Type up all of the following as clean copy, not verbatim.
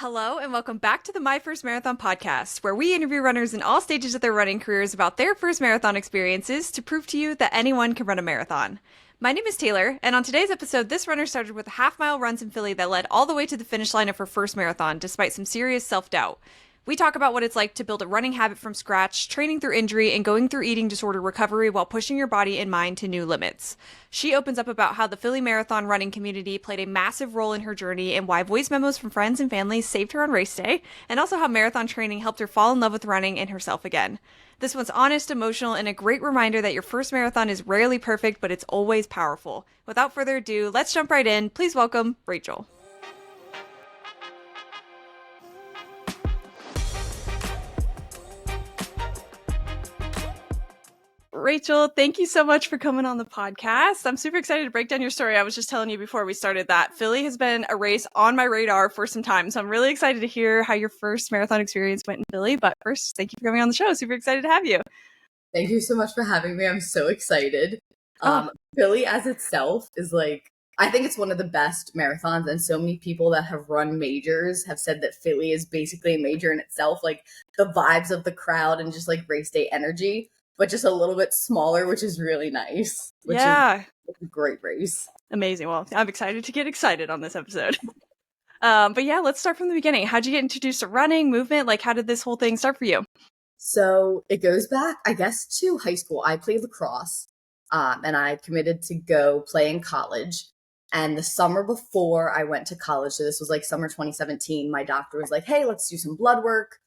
Hello, and welcome back to the My First Marathon podcast, where we interview runners in all stages of their running careers about their first marathon experiences to prove to you that anyone can run a marathon. My name is Taylor, and on today's episode, this runner started with half-mile runs in Philly that led all the way to the finish line of her first marathon, despite some serious self-doubt. We talk about what it's like to build a running habit from scratch, training through injury, and going through eating disorder recovery while pushing your body and mind to new limits. She opens up about how the Philly Marathon running community played a massive role in her journey and why voice memos from friends and family saved her on race day, and also how marathon training helped her fall in love with running and herself again. This one's honest, emotional, and a great reminder that your first marathon is rarely perfect, but it's always powerful. Without further ado, let's jump right in. Please welcome Rachel. Rachel, thank you so much for coming on the podcast. I'm super excited to break down your story. I was just telling you before we started that Philly has been a race on my radar for some time. So I'm really excited to hear how your first marathon experience went in Philly. But first, thank you for coming on the show. Super excited to have you. Thank you so much for having me. I'm so excited. Oh. Philly as itself is I think it's one of the best marathons, and so many people that have run majors have said that Philly is basically a major in itself. Like the vibes of the crowd and just like race day energy, but just a little bit smaller, which is really nice. Which is a great race. Amazing. Well, I'm excited to get excited on this episode. But yeah, let's start from the beginning. How'd you get introduced to running, movement? Like, how did this whole thing start for you? So it goes back, I guess, to high school. I played lacrosse, and I committed to go play in college. And the summer before I went to college, so this was like summer 2017, my doctor was like, hey, let's do some blood work,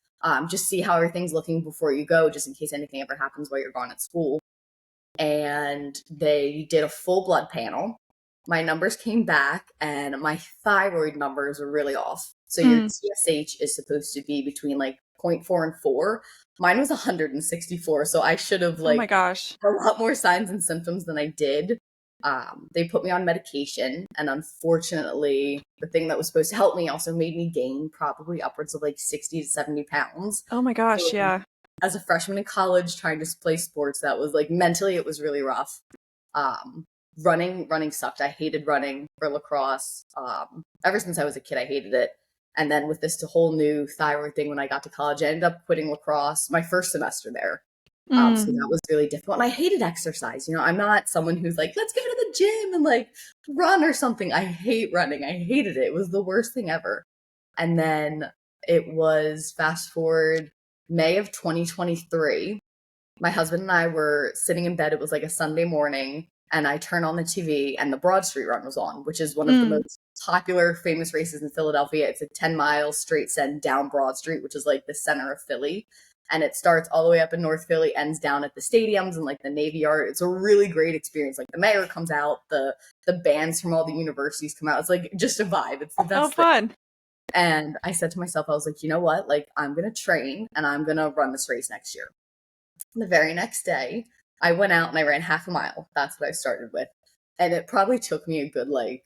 just see how everything's looking before you go, just in case anything ever happens while you're gone at school. And they did a full blood panel. My numbers came back, and my thyroid numbers were really off. So your TSH is supposed to be between like 0.4 and 4. Mine was 164, so I should have Oh my gosh. a lot more signs and symptoms than I did. They put me on medication, and unfortunately, the thing that was supposed to help me also made me gain probably upwards of like 60 to 70 pounds. Oh my gosh, So, yeah. as a freshman in college trying to play sports, that was like mentally it was really rough. Running sucked. I hated running for lacrosse. Ever since I was a kid, I hated it. And then with this whole new thyroid thing when I got to college, I ended up quitting lacrosse my first semester there. So that was really difficult. And I hated exercise. You know, I'm not someone who's like, let's go to the gym and like run or something. I hate running. I hated it. It was the worst thing ever. And then it was fast forward May of 2023. My husband and I were sitting in bed. It was like a Sunday morning. And I turn on the TV and the Broad Street Run was on, which is one of the most popular, famous races in Philadelphia. It's a 10-mile straight send down Broad Street, which is like the center of Philly. And it starts all the way up in North Philly, ends down at the stadiums and like the Navy Yard. It's a really great experience. Like the mayor comes out, the bands from all the universities come out. It's like just a vibe. It's the best thing. Fun. And I said to myself, I was like, you know what? Like I'm going to train and I'm going to run this race next year. The very next day, I went out and I ran half a mile. That's what I started with. And it probably took me a good like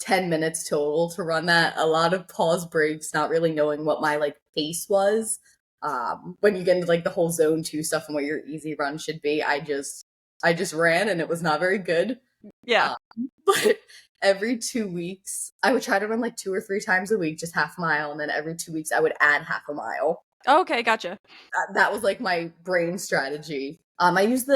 10 minutes total to run that. A lot of pause breaks, not really knowing what my like pace was. When you get into like the whole zone 2 stuff and what your easy run should be, I just ran and it was not very good. Yeah. But every 2 weeks, I would try to run like 2 or 3 times a week, just half a mile. And then every 2 weeks I would add half a mile. Okay, gotcha. That was like my brain strategy. I used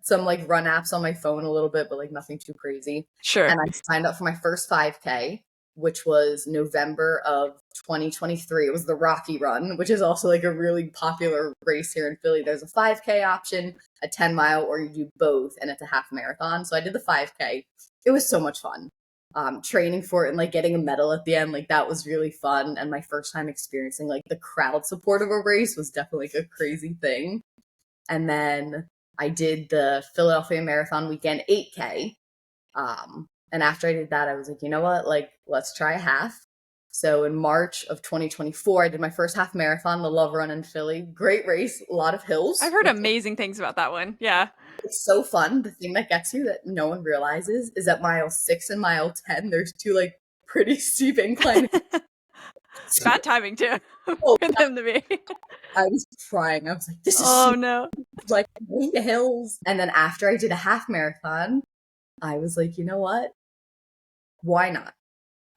some like run apps on my phone a little bit, but like nothing too crazy. Sure. And I signed up for my first 5K, which was November of 2023. It was the Rocky Run, which is also like a really popular race here in Philly. There's a 5K option, a 10-mile, or you do both, and it's a half marathon. So I did the 5K. It was so much fun. Training for it and like getting a medal at the end, like that was really fun. And my first time experiencing like the crowd support of a race was definitely like a crazy thing. And then I did the Philadelphia Marathon weekend 8K. And after I did that, I was like, you know what? Like, let's try a half. So in March of 2024, I did my first half marathon, the Love Run in Philly. Great race, a lot of hills. I've heard amazing things about that one. Yeah. It's so fun. The thing that gets you that no one realizes is at mile 6 and mile 10, there's 2 like pretty steep incline. Bad timing too Oh, for them to be. I was crying. I was like, this is no. like the hills. And then after I did a half marathon, I was like, you know what? Why not?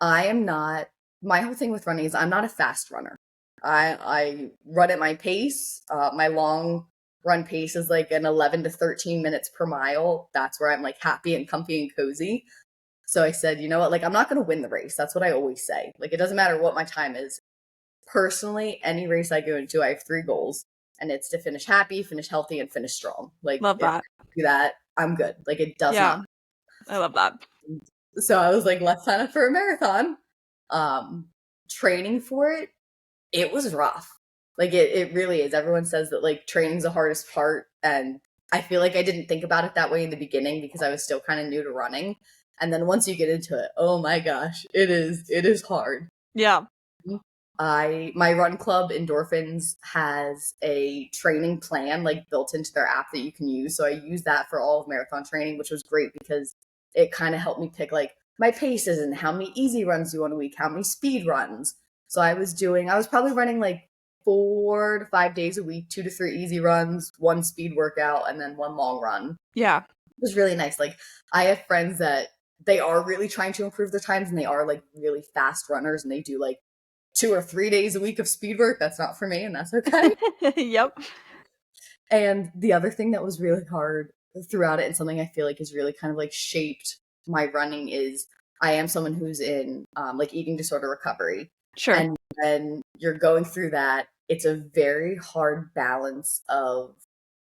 I am not my whole thing with running is I'm not a fast runner. I run at my pace. My long run pace is like an 11 to 13 minutes per mile. That's where I'm like happy and comfy and cozy. So I said, you know what, like I'm not going to win the race. That's what I always say. Like it doesn't matter what my time is. Personally, any race I go into, I have 3 goals, and it's to finish happy, finish healthy, and finish strong. Like Love if I that. do that, I'm good. Like it does Yeah, not. I love that. So I was like, let's sign up for a marathon. Training for it, it was rough. Like it really is. Everyone says that like training's the hardest part, and I feel like I didn't think about it that way in the beginning because I was still kind of new to running. And then once you get into it, oh my gosh, it is hard. Yeah. My run club Endorphins has a training plan like built into their app that you can use. So I use that for all of marathon training, which was great because it kind of helped me pick like my paces and how many easy runs do on a week, how many speed runs. So I was probably running like 4 to 5 days a week, 2 to 3 easy runs, 1 speed workout, and then 1 long run. Yeah. It was really nice. Like I have friends that they are really trying to improve their times and they are like really fast runners and they do like 2 or 3 days a week of speed work. That's not for me, and that's okay. Yep. And the other thing that was really hard throughout it, and something I feel like has really kind of like shaped my running, is I am someone who's in like eating disorder recovery. Sure. And when you're going through that, it's a very hard balance of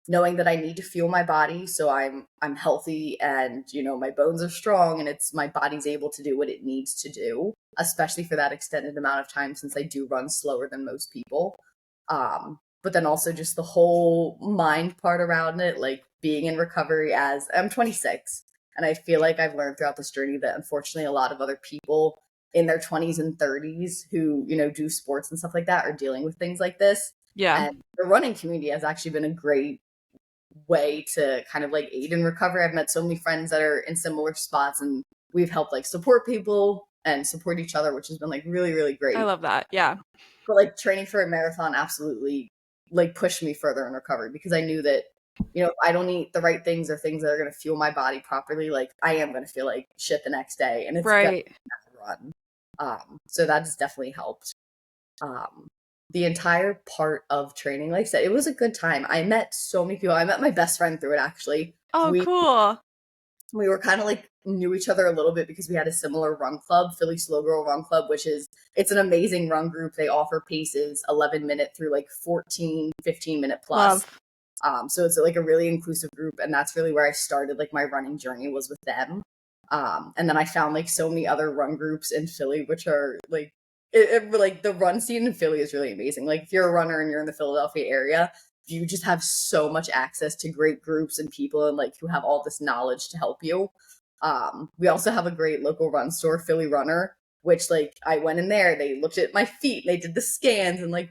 knowing that I need to fuel my body so I'm healthy and my bones are strong and it's my body's able to do what it needs to do, especially for that extended amount of time since I do run slower than most people. But then also just the whole mind part around it, like being in recovery as I'm 26. And I feel like I've learned throughout this journey that unfortunately a lot of other people in their 20s and 30s who, do sports and stuff like that are dealing with things like this. Yeah. And the running community has actually been a great way to kind of like aid in recovery. I've met so many friends that are in similar spots and we've helped like support people and support each other, which has been like really, really great. I love that. Yeah. But like training for a marathon absolutely like pushed me further in recovery because I knew that, if I don't eat the right things or things that are going to fuel my body properly, like I am going to feel like shit the next day and it's right. gonna run. So that's definitely helped. The entire part of training, like I said, it was a good time. I met so many people. I met my best friend through it, actually. Oh, cool. We were kind of like knew each other a little bit because we had a similar run club, Philly Slow Girl Run Club, it's an amazing run group. They offer paces 11-minute through like 14, 15-minute plus. So it's like a really inclusive group. And that's really where I started like my running journey was with them. And then I found like so many other run groups in Philly, which are like, like the run scene in Philly is really amazing. Like if you're a runner and you're in the Philadelphia area, you just have so much access to great groups and people and like who have all this knowledge to help you. We also have a great local run store, Philly Runner, which like I went in there, they looked at my feet, they did the scans and like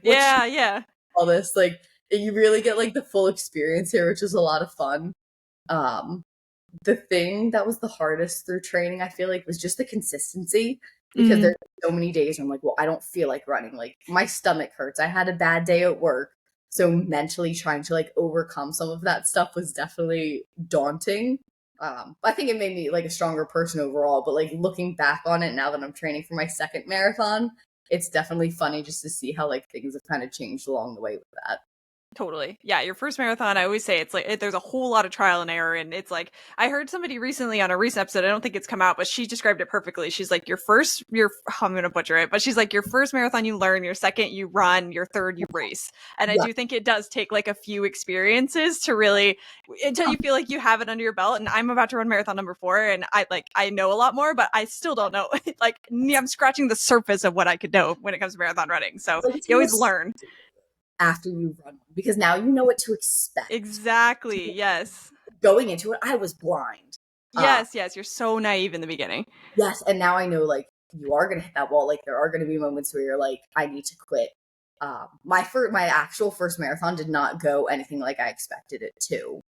all this. Like you really get like the full experience here, which is a lot of fun. The thing that was the hardest through training, I feel like, was just the consistency because there's so many days where I'm like, well, I don't feel like running. Like my stomach hurts. I had a bad day at work. So mentally trying to like overcome some of that stuff was definitely daunting. I think it made me like a stronger person overall, but like looking back on it now that I'm training for my second marathon, it's definitely funny just to see how like things have kind of changed along the way with that. Totally. Yeah, your first marathon, I always say it's like there's a whole lot of trial and error, and it's like I heard somebody recently on a recent episode, I don't think it's come out, but she described it perfectly. She's like I'm gonna butcher it, but she's like your first marathon you learn, your second you run, your third you race. And I do think it does take like a few experiences to really until you feel like you have it under your belt. And I'm about to run marathon number 4, and I know a lot more, but I still don't know. Like I'm scratching the surface of what I could know when it comes to marathon running. So you always learn after you run because now you know what to expect. Exactly. Yes. Going into it, I was blind. Yes. You're so naive in the beginning. Yes, and now I know like you are gonna hit that wall. Like there are gonna be moments where you're like, I need to quit. My actual first marathon did not go anything like I expected it to.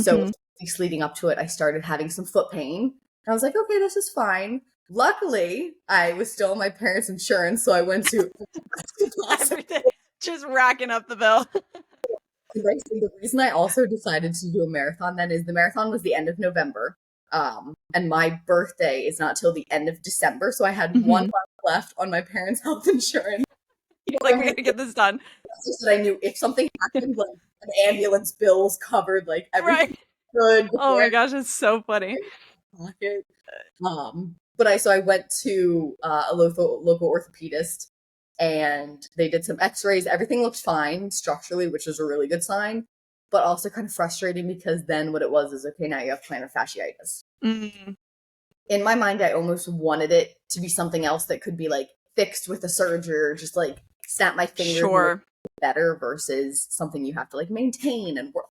So weeks leading up to it, I started having some foot pain. And I was like, okay, this is fine. Luckily, I was still on my parents' insurance, so I went to everything. Just racking up the bill. The reason I also decided to do a marathon then is the marathon was the end of November. And my birthday is not till the end of December. So I had 1 month left on my parents' health insurance. Like, we gotta get this done. Just that I knew if something happened, like an ambulance bill's covered, like everything Right. good Oh before my gosh, it's so funny. pocket. But I went to a local orthopedist, and they did some X-rays. Everything looked fine structurally, which was a really good sign. But also kind of frustrating because then what it was is, okay, now you have plantar fasciitis. Mm, In my mind, I almost wanted it to be something else that could be like fixed with a surgery, or just like snap my fingers and sure. better, versus something you have to like maintain and work.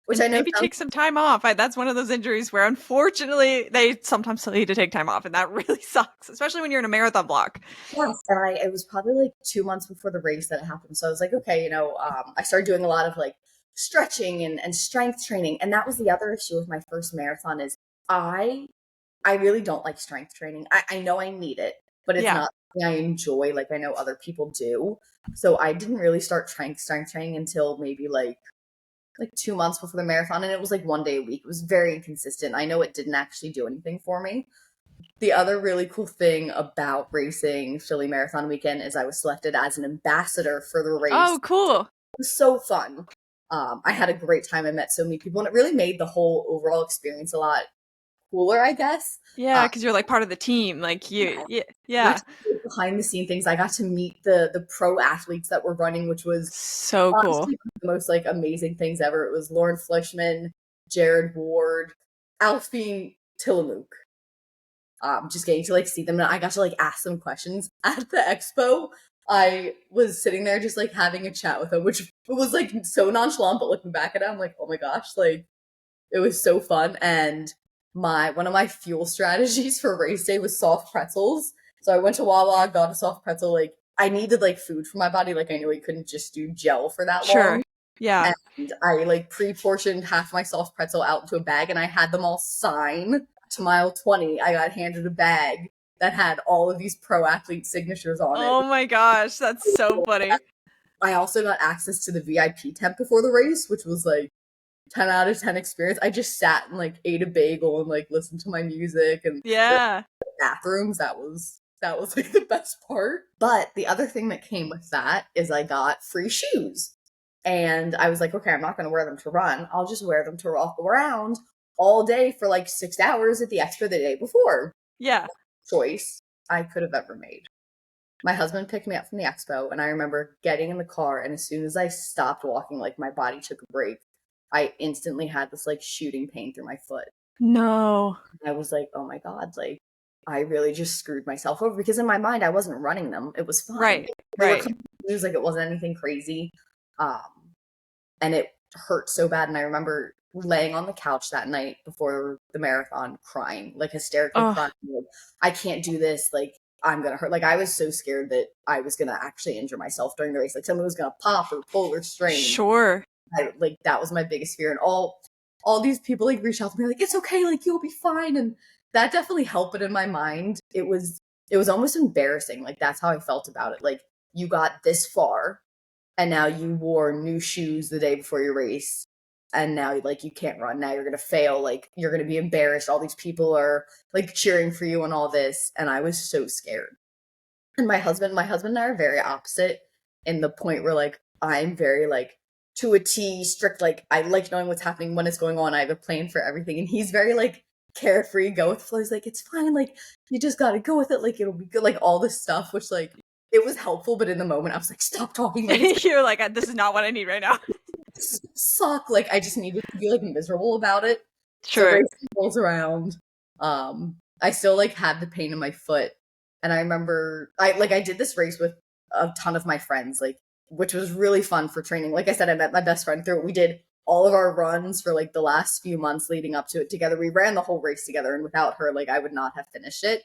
Which And I know maybe sounds take some time off. That's one of those injuries where unfortunately they sometimes tell you to take time off, and that really sucks, especially when you're in a marathon block. yes. And it was probably like 2 months before the race that it happened. So I was like, okay, I started doing a lot of like stretching and strength training. And that was the other issue with my first marathon is I really don't like strength training. I know I need it, but it's Yeah. not something I enjoy like I know other people do. So I didn't really start strength training until maybe like 2 months before the marathon, and it was like one day a week. It was very inconsistent. I know it didn't actually do anything for me. The other really cool thing about racing Philly Marathon weekend is I was selected as an ambassador for the race. Oh, cool. It was so fun. I had a great time. I met so many people, and it really made the whole overall experience a lot cooler, I guess. Yeah, because you're like part of the team. Like Got yeah. to see behind the scene things. I got to meet the pro athletes that were running, which was So cool. honestly the most like amazing things ever. It was Lauren Fleischman, Jared Ward, Alfie Tillamook. Just getting to like see them, and I got to like ask them questions at the expo. I was sitting there just like having a chat with them, which was like so nonchalant, but looking back at it, I'm like, oh my gosh, like it was so fun. And one of my fuel strategies for race day was soft pretzels. So I went to Wawa, got a soft pretzel. Like I needed like food for my body. Like I knew I couldn't just do gel for that Sure. long. Yeah. And I like pre-portioned half my soft pretzel out into a bag, and I had them all sign to mile 20. I got handed a bag that had all of these pro athlete signatures on it. Oh my gosh, that's so funny. I also got access to the VIP tent before the race, which was like 10 out of 10 experience. I just sat and like ate a bagel and like listened to my music, and Yeah. the bathrooms. That was like the best part. But the other thing that came with that is I got free shoes. And I was like, okay, I'm not going to wear them to run. I'll just wear them to walk around all day for like 6 hours at the expo the day before. Yeah. Choice I could have ever made. My husband picked me up from the expo, and I remember getting in the car, and as soon as I stopped walking, like my body took a break. I instantly had this like shooting pain through my foot. No. I was like, oh my God, like I really just screwed myself over, because in my mind I wasn't running them. It was fine. Right. They were Right. confused, like it wasn't anything crazy. Um, and it hurt so bad. And I remember laying on the couch that night before the marathon crying, like hysterically Oh, crying. Like, I can't do this. Like I'm going to hurt. Like I was so scared that I was going to actually injure myself during the race. Like someone was going to pop or pull or strain. sure. Like that was my biggest fear. And all these people like reach out to me like, it's okay. Like you'll be fine. And that definitely helped. But in my mind, it was almost embarrassing. Like that's how I felt about it. Like you got this far, and now you wore new shoes the day before your race, and now like you can't run. Now you're gonna fail. Like you're gonna be embarrassed. All these people are like cheering for you and all this, and I was so scared. And my husband and I are very opposite in the point where like I'm very like to a T strict. Like I like knowing what's happening when it's going on. I have a plan for everything, and he's very like carefree, go with the flow. He's like, it's fine. Like you just gotta go with it. Like it'll be good. Like all this stuff, which like it was helpful, but in the moment I was like, stop talking. Like You're like, this is not what I need right now. suck. Like I just needed to be like miserable about it. So Sure. race rolls around. I still like had the pain in my foot. And I remember I did this race with a ton of my friends, like which was really fun for training. Like I said, I met my best friend through it. We did all of our runs for like the last few months leading up to it together. We ran the whole race together, and without her, like I would not have finished it.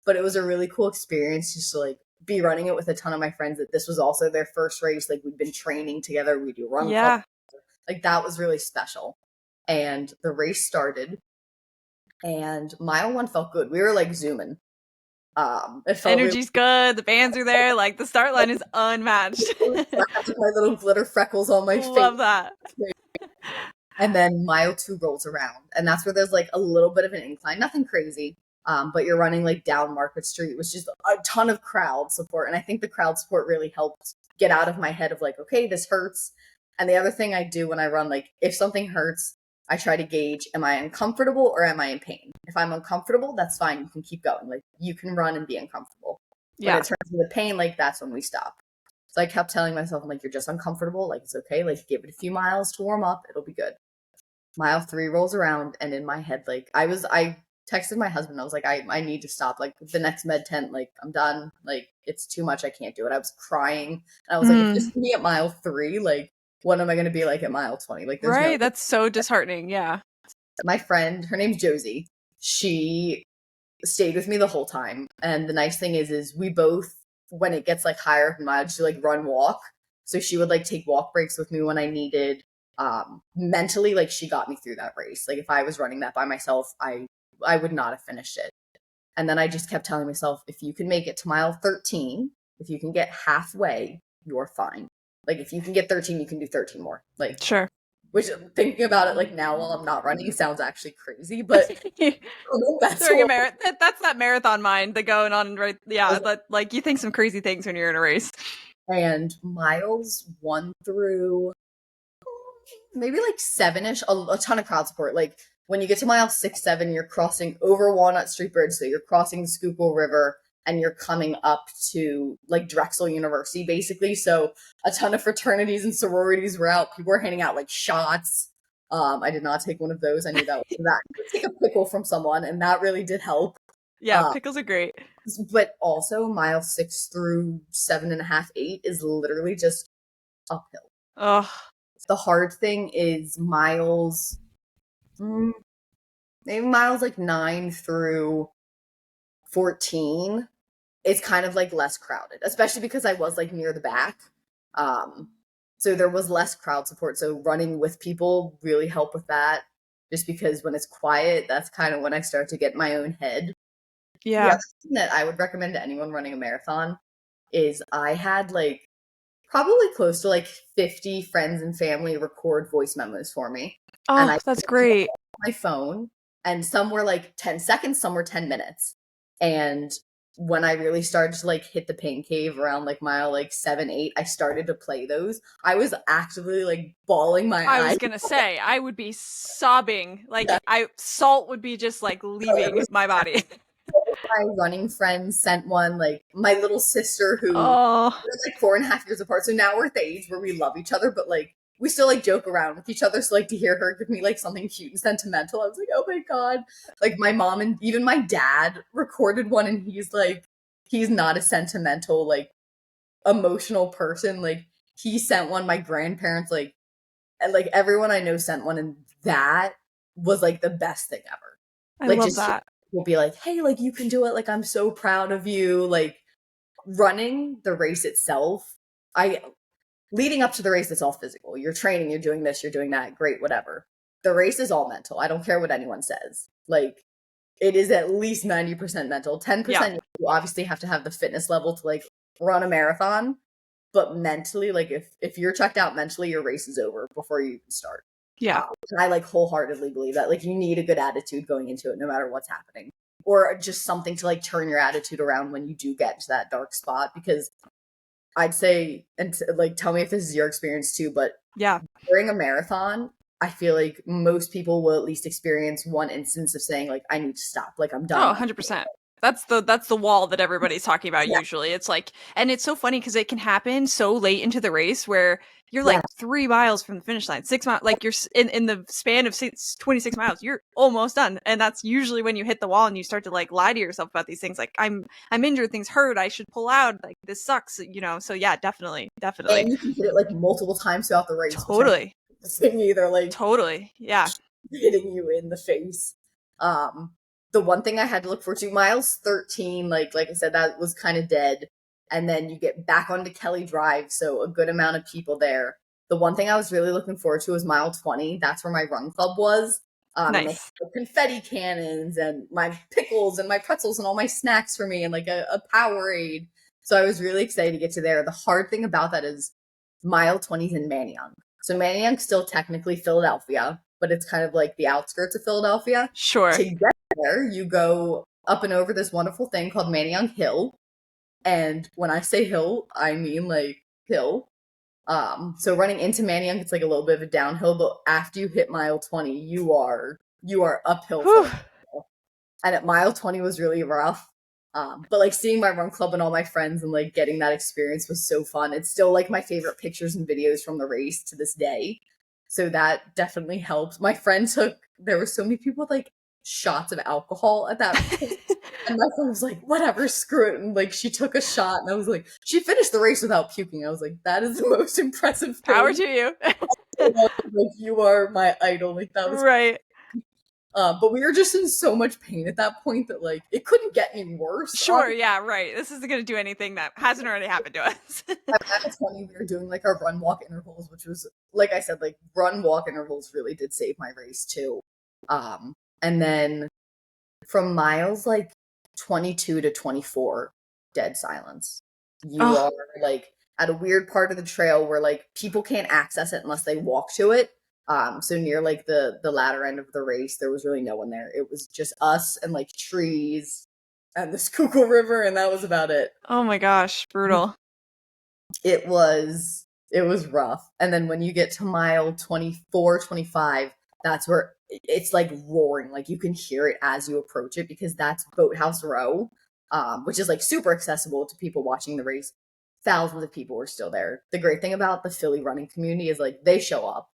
But it was a really cool experience just to like be running it with a ton of my friends, that this was also their first race. Like we'd been training together. We do run club. Yeah. Like that was really special. And the race started, and mile one felt good. We were like zooming. It felt Energy's good. The bands are there. Like the start line is unmatched. really I had my little glitter freckles on my Love face. that. And then mile two rolls around, and that's where there's like a little bit of an incline, nothing crazy. but you're running like down Market Street, which is a ton of crowd support. And I think the crowd support really helped get out of my head of like, okay, this hurts. And the other thing I do when I run, like if something hurts, I try to gauge, am I uncomfortable or am I in pain? If I'm uncomfortable, that's fine. You can keep going. Like you can run and be uncomfortable. When it turns into pain, like that's when we stop. So I kept telling myself, I'm like, you're just uncomfortable. Like it's okay. Like give it a few miles to warm up. It'll be good. Mile 3 rolls around and in my head, like I texted my husband. I was like, I need to stop. Like the next med tent, like I'm done. Like it's too much. I can't do it. I was crying. And I was like, if this is me at mile 3, like what am I going to be like at mile 20? Like there's right. That's so disheartening. Yeah. My friend, her name's Josie. She stayed with me the whole time. And the nice thing is we both, when it gets like higher in mileage, she like run walk. So she would like take walk breaks with me when I needed. Mentally, like she got me through that race. Like if I was running that by myself, I would not have finished it. And then I just kept telling myself, if you can make it to mile 13, if you can get halfway, you're fine. Like if you can get 13, you can do 13 more. Like sure. Which thinking about it like now while I'm not running sounds actually crazy, but that's that marathon mind that going on right. Yeah, that like you think some crazy things when you're in a race. And miles 1 through maybe like 7-ish, a ton of crowd support. Like when you get to mile 6, 7, you're crossing over Walnut Street Bridge, so you're crossing the Schuylkill River and you're coming up to like Drexel University, basically. So a ton of fraternities and sororities were out. People were handing out like shots. I did not take one of those. I knew that was that. Take a pickle from someone, and that really did help. Yeah, pickles are great. But also mile 6 through 7.5, 8 is literally just uphill. Ugh. The hard thing is miles, maybe miles like 9 through 14. It's kind of like less crowded, especially because I was like near the back. So there was less crowd support. So running with people really helped with that. Just because when it's quiet, that's kind of when I start to get in my own head. Yeah. The other thing that I would recommend to anyone running a marathon is I had like probably close to like 50 friends and family record voice memos for me. Oh, and that's great. My phone, and some were like 10 seconds, some were 10 minutes. And when I really started to like hit the pain cave around like mile like 7, 8, I started to play those. I was actively like bawling my eyes. I was gonna say I would be sobbing, like salt would be just like leaving my body. My running friends sent one, like my little sister who we're like 4.5 years apart. So now we're at the age where we love each other, but like we still like joke around with each other. So like to hear her give me like something cute and sentimental, I was like, oh my God. Like my mom and even my dad recorded one, and he's like, he's not a sentimental, like emotional person. Like he sent one, my grandparents, like, and like everyone I know sent one, and that was like the best thing ever. I like love just that. Will be like, hey, like you can do it. Like, I'm so proud of you. Like running the race itself, leading up to the race, it's all physical. You're training, you're doing this, you're doing that. Great, whatever. The race is all mental. I don't care what anyone says. Like it is at least 90% mental. 10%, you obviously have to have the fitness level to like run a marathon. But mentally, like if you're checked out mentally, your race is over before you even start. Yeah. And I like wholeheartedly believe that like you need a good attitude going into it no matter what's happening, or just something to like turn your attitude around when you do get to that dark spot. Because I'd say, and like tell me if this is your experience too, but during a marathon, I feel like most people will at least experience one instance of saying like, I need to stop, like I'm done. 100%. That's the wall that everybody's talking about usually. It's like, and it's so funny because it can happen so late into the race where you're like 3 miles from the finish line, 6 miles, like you're in the span of 26 miles, you're almost done. And that's usually when you hit the wall and you start to like lie to yourself about these things. Like I'm injured, things hurt, I should pull out, like this sucks, you know? So yeah, definitely. And you can hit it like multiple times throughout the race. Totally. Either like totally. Yeah. Hitting you in the face. The one thing I had to look forward to, miles 13, like I said, that was kind of dead. And then you get back onto Kelly Drive, so a good amount of people there. The one thing I was really looking forward to was mile 20. That's where my run club was. Nice. And they had confetti cannons and my pickles and my pretzels and all my snacks for me and like a Powerade. So I was really excited to get to there. The hard thing about that is mile 20 is in Manayunk. So Manayunk's still technically Philadelphia, but it's kind of like the outskirts of Philadelphia. Sure. To get there, you go up and over this wonderful thing called Manayunk Hill. And when I say hill, I mean like hill. So running into Manayunk, it's like a little bit of a downhill, but after you hit mile 20, you are uphill for Whew. like, and at mile 20 was really rough. But like seeing my run club and all my friends and like getting that experience was so fun. It's still like my favorite pictures and videos from the race to this day. So that definitely helped. My friend there were so many people with like shots of alcohol at that point. And my friend was like, whatever, screw it. And like she took a shot and I was like, she finished the race without puking. I was like, that is the most impressive thing. Power to you. Like, you are my idol. Like that was right. but we were just in so much pain at that point that like it couldn't get any worse. Sure, yeah, right. This isn't going to do anything that hasn't already happened to us. At 20, we were doing like our run walk intervals, which was, like I said, like run walk intervals really did save my race too. And then from miles like 22 to 24, dead silence. You are like at a weird part of the trail where like people can't access it unless they walk to it. So near like the latter end of the race, there was really no one there. It was just us and like trees and the Schuylkill River, and that was about it. Oh my gosh, brutal. It was rough. And then when you get to mile 24, 25, that's where it's like roaring. Like you can hear it as you approach it because that's Boathouse Row, which is like super accessible to people watching the race. Thousands of people were still there. The great thing about the Philly running community is like they show up.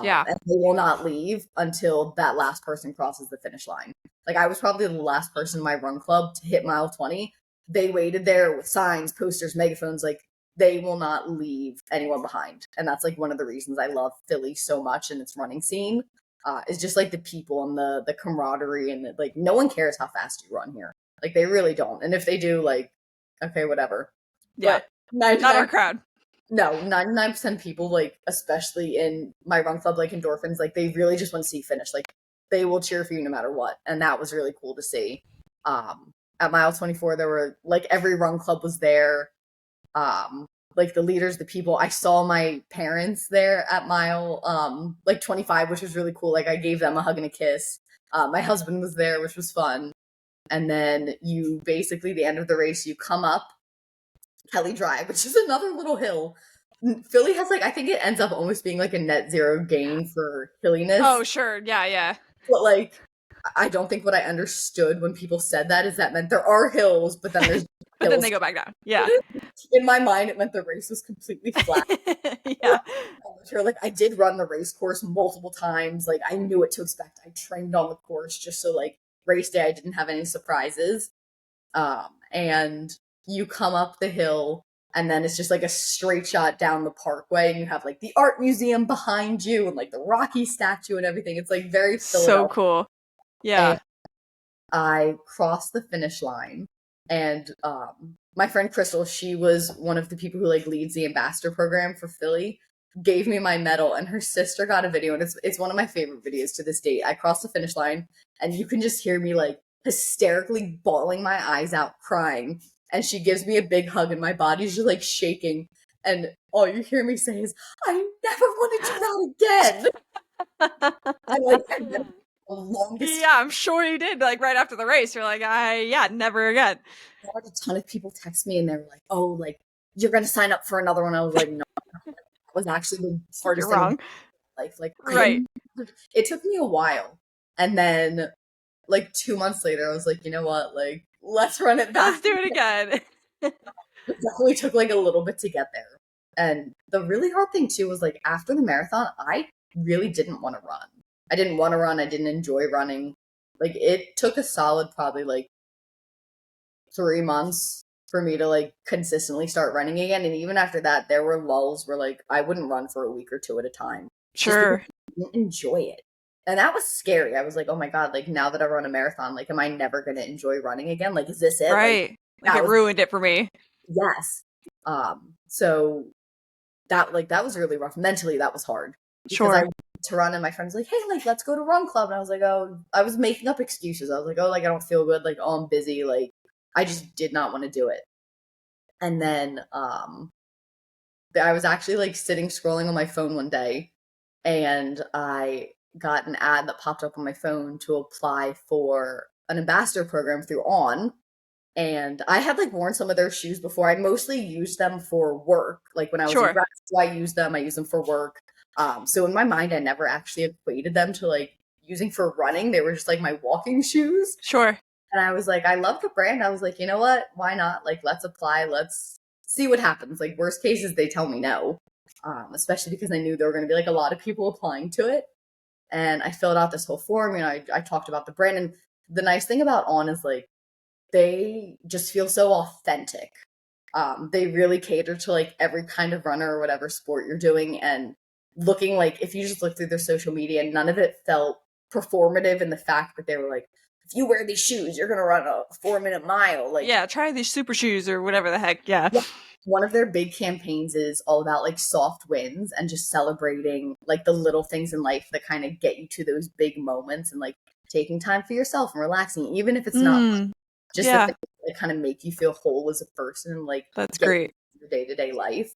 Yeah. And they will not leave until that last person crosses the finish line. Like I was probably the last person in my run club to hit mile 20. They waited there with signs, posters, megaphones. Like they will not leave anyone behind. And that's like one of the reasons I love Philly so much and its running scene. Is just like the people and the camaraderie and like no one cares how fast you run here. Like they really don't. And if they do, like, okay, whatever. Yeah. But not our crowd. No, 99% people, like, especially in my run club, like Endorphins, like, they really just want to see you finish. Like, they will cheer for you no matter what. And that was really cool to see. At mile 24, there were, like, every run club was there. Like, the leaders, the people. I saw my parents there at mile, like, 25, which was really cool. Like, I gave them a hug and a kiss. My husband was there, which was fun. And then you basically, the end of the race, you come up Kelly Drive, which is another little hill. Philly has like, I think it ends up almost being like a net zero gain for hilliness. Oh, sure. Yeah. But like, I don't think what I understood when people said that is that meant there are hills, but then there's but then they go back down. Yeah. In my mind, it meant the race was completely flat. Yeah. Like I did run the race course multiple times. Like I knew what to expect. I trained on the course just so like race day I didn't have any surprises. And you come up the hill and then it's just like a straight shot down the parkway and you have like the art museum behind you and like the Rocky statue and everything. It's like very so cool. Yeah. And I crossed the finish line and my friend Crystal, she was one of the people who like leads the ambassador program for Philly, gave me my medal, and her sister got a video, and it's one of my favorite videos to this date. I crossed the finish line and you can just hear me like hysterically bawling my eyes out crying. And she gives me a big hug and my body's just like shaking. And all you hear me say is, I never want to do that again. And the longest. Yeah, I'm sure you did. Like right after the race, you're like, never again. I had a ton of people text me and they were like, oh, like, you're going to sign up for another one. I was like, no, that was actually the hardest thing in my life. Like, right. It took me a while. And then like 2 months later, I was like, you know what? Like, let's run it back. Let's do it again. It definitely took like a little bit to get there. And the really hard thing too was like after the marathon, I really didn't want to run. I didn't want to run. I didn't enjoy running. Like it took a solid probably like 3 months for me to like consistently start running again. And even after that, there were lulls where like I wouldn't run for a week or two at a time. Sure. I didn't enjoy it. And that was scary. I was like, oh my God, like now that I run a marathon, like, am I never going to enjoy running again? Like, is this it? Right. Like it ruined it for me. Yes. So that was really rough. Mentally, that was hard. Sure. I went to run and my friend's like, hey, like, let's go to run club. And I was like, oh, I was making up excuses. I was like, oh, like, I don't feel good. Like, oh, I'm busy. Like, I just did not want to do it. And then, I was actually like sitting scrolling on my phone one day and I got an ad that popped up on my phone to apply for an ambassador program through On. And I had like worn some of their shoes before. I mostly used them for work. Like when I was in Sure. grad school, I used them. I used them for work. So in my mind, I never actually equated them to like using for running. They were just like my walking shoes. Sure. And I was like, I love the brand. I was like, you know what? Why not? Like, let's apply. Let's see what happens. Like, worst cases, they tell me no. Especially because I knew there were going to be like a lot of people applying to it. And I filled out this whole form. I talked about the brand. And the nice thing about On is like, they just feel so authentic. They really cater to like every kind of runner or whatever sport you're doing. And looking like, if you just look through their social media, none of it felt performative in the fact that they were like, if you wear these shoes, you're going to run a 4-minute mile. Like, yeah, try these super shoes or whatever the heck. Yeah. One of their big campaigns is all about like soft wins and just celebrating like the little things in life that kind of get you to those big moments, and like taking time for yourself and relaxing, even if it's not just the things that kind of make you feel whole as a person and like that's get great. your day-to-day life.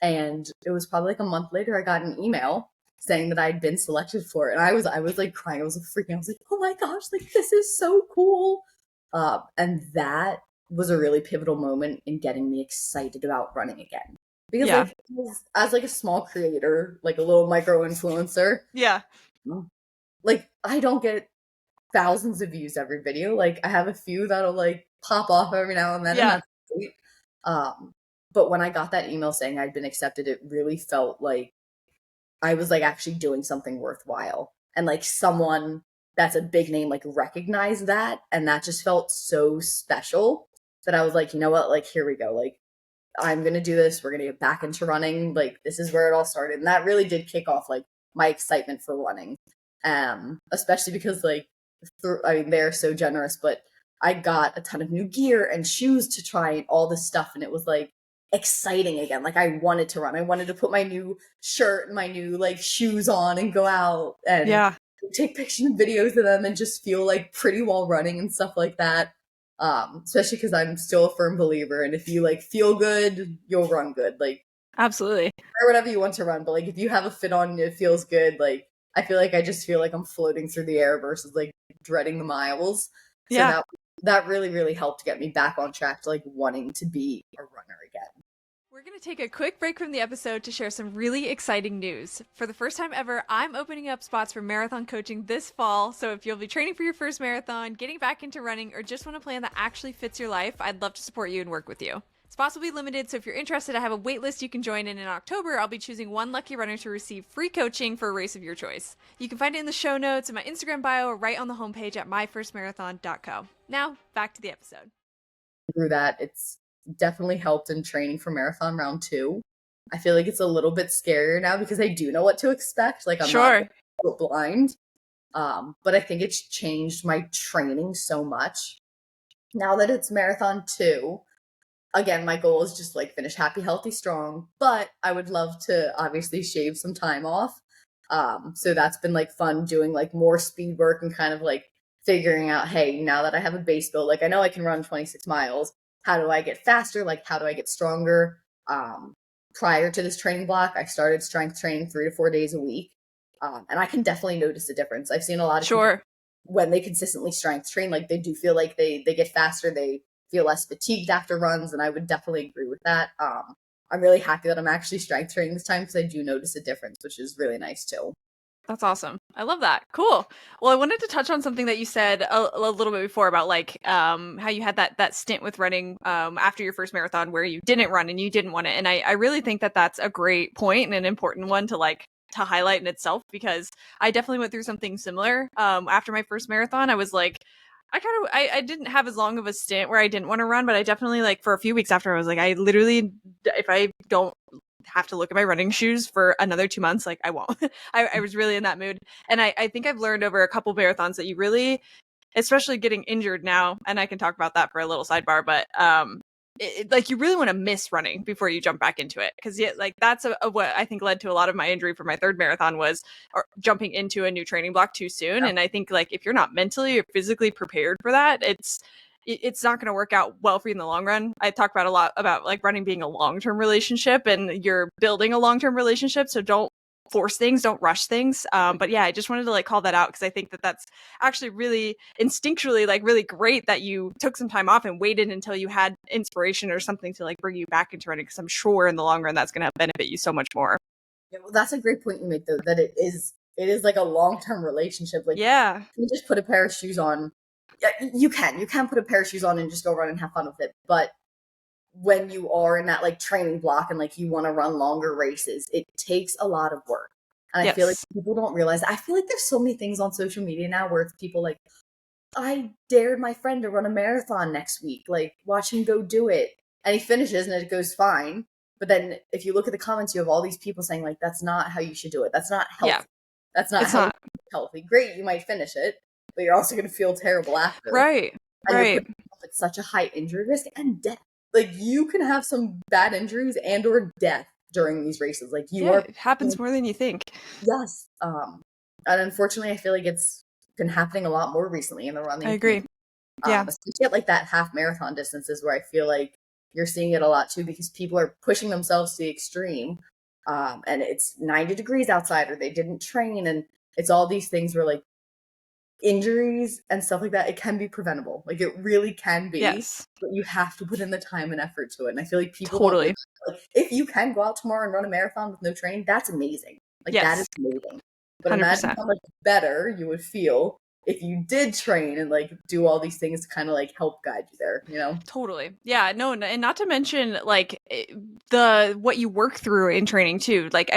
And it was probably like a month later, I got an email saying that I'd been selected for it. And I was like crying. I was like freaking. I was like, oh my gosh, like this is so cool. And that was a really pivotal moment in getting me excited about running again. Because like as like a small creator, like a little micro influencer, like I don't get thousands of views every video. Like I have a few that'll like pop off every now and then, and that's great. But when I got that email saying I'd been accepted, it really felt like I was like actually doing something worthwhile, and like someone that's a big name like recognized that, and that just felt so special that I was like, you know what, like here we go, like I'm gonna do this, we're gonna get back into running, like this is where it all started. And that really did kick off like my excitement for running, especially because like I mean they're so generous, but I got a ton of new gear and shoes to try and all this stuff, and it was like exciting again. Like I wanted to run. I wanted to put my new shirt and my new like shoes on and go out and take pictures and videos of them and just feel like pretty while running and stuff like that. Especially because I'm still a firm believer, and if you like feel good, you'll run good. Like absolutely, or whatever you want to run, but like if you have a fit on and it feels good, like I feel like I just feel like I'm floating through the air versus like dreading the miles. So that really, really helped get me back on track to like wanting to be a runner again. We're going to take a quick break from the episode to share some really exciting news. For the first time ever, I'm opening up spots for marathon coaching this fall. So if you'll be training for your first marathon, getting back into running, or just want a plan that actually fits your life, I'd love to support you and work with you. Spots will be limited, so if you're interested, I have a wait list you can join in October. I'll be choosing one lucky runner to receive free coaching for a race of your choice. You can find it in the show notes, in my Instagram bio, or right on the homepage at myfirstmarathon.co. Now, back to the episode. Through that, it's definitely helped in training for marathon round 2. I feel like it's a little bit scarier now because I do know what to expect. Like I'm not blind. But I think it's changed my training so much. Now that it's marathon 2, again, my goal is just like finish happy, healthy, strong, but I would love to obviously shave some time off. So that's been like fun doing like more speed work and kind of like figuring out, hey, now that I have a base build, like I know I can run 26 miles. How do I get faster? Like, how do I get stronger? Prior to this training block, I started strength training 3 to 4 days a week. And I can definitely notice a difference. I've seen a lot of people, when they consistently strength train, like they do feel like they get faster. They feel less fatigued after runs. And I would definitely agree with that. I'm really happy that I'm actually strength training this time because I do notice a difference, which is really nice too. That's awesome. I love that. Cool. Well, I wanted to touch on something that you said a little bit before about like how you had that stint with running after your first marathon where you didn't run and you didn't want it. And I really think that that's a great point and an important one to highlight in itself, because I definitely went through something similar. After my first marathon, I was like, I didn't have as long of a stint where I didn't want to run, but I definitely like for a few weeks after I was like, I literally, if I don't have to look at my running shoes for another 2 months, like I won't. I was really in that mood. And I think I've learned over a couple marathons that you really, especially getting injured now, and I can talk about that for a little sidebar, but like you really want to miss running before you jump back into it, because like that's what I think led to a lot of my injury for my third marathon was jumping into a new training block too soon. And I think like if you're not mentally or physically prepared for that, it's not going to work out well for you in the long run. I talk about a lot about like running being a long-term relationship, and you're building a long-term relationship. So don't force things, don't rush things. But yeah, I just wanted to like call that out because I think that that's actually really instinctually like really great that you took some time off and waited until you had inspiration or something to like bring you back into running, because I'm sure in the long run that's going to benefit you so much more. Yeah, well, that's a great point you make, though, that it is like a long-term relationship. Like, Yeah. you just put a pair of shoes on. Yeah, you can put a pair of shoes on and just go run and have fun with it. But when you are in that like training block and like you want to run longer races, it takes a lot of work. And I feel like Yes. people don't realize. I feel like there's so many things on social media now where it's people like, I dared my friend to run a marathon next week. Like, watch him go do it. And he finishes and it goes fine. But then if you look at the comments, you have all these people saying, like, that's not how you should do it. That's not Yeah. healthy. That's not It's how you not. should be healthy. Great, you might finish it, but you're also going to feel terrible after. Right. And you're Right. putting yourself at such a high injury risk and death. Like, you can have some bad injuries and or death during these races. Like, you Yeah, are, it happens more than you think. yes. And unfortunately, I feel like it's been happening a lot more recently in the I running agree. community. Yeah. Especially at like that half marathon distances where I feel like you're seeing it a lot too, because people are pushing themselves to the extreme. And it's 90 degrees outside or they didn't train. And it's all these things where like injuries and stuff like that, it can be preventable. Like, it really can be, Yes. but you have to put in the time and effort to it. And I feel like people don't Totally. realize, like, if you can go out tomorrow and run a marathon with no training, that's amazing. Like, that is Yes. amazing. But imagine 100%. how much better you would feel if you did train and like do all these things to kind of like help guide you there, you know? Totally. Yeah, no, and not to mention like the what you work through in training too. Like